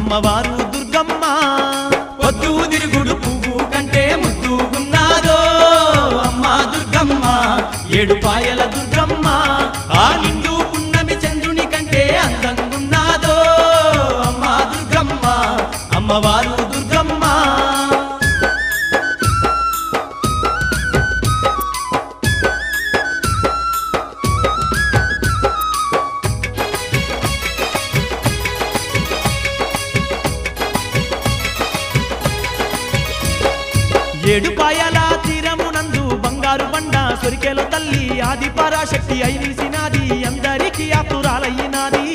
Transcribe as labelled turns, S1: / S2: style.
S1: అమ్మవారు దుర్గమ్మ పొద్దు తిరుగుడు పువ్వు కంటే ముద్దుగున్నాదో అమ్మ దుర్గమ్మ ఏడుపాయల దుర్గమ్మ ఆ నిండు పున్నమి చంద్రుని కంటే అందంగున్నాదో అమ్మ దుర్గమ్మ అమ్మవారు దుర్గమ్మ ఏడుపాయల తీరమునందు బంగారు బండ సొరికెలో తల్లి ఆది పరాశక్తి అయి నిలిసినాది అందరికీ ఆతురాలయ్యినాది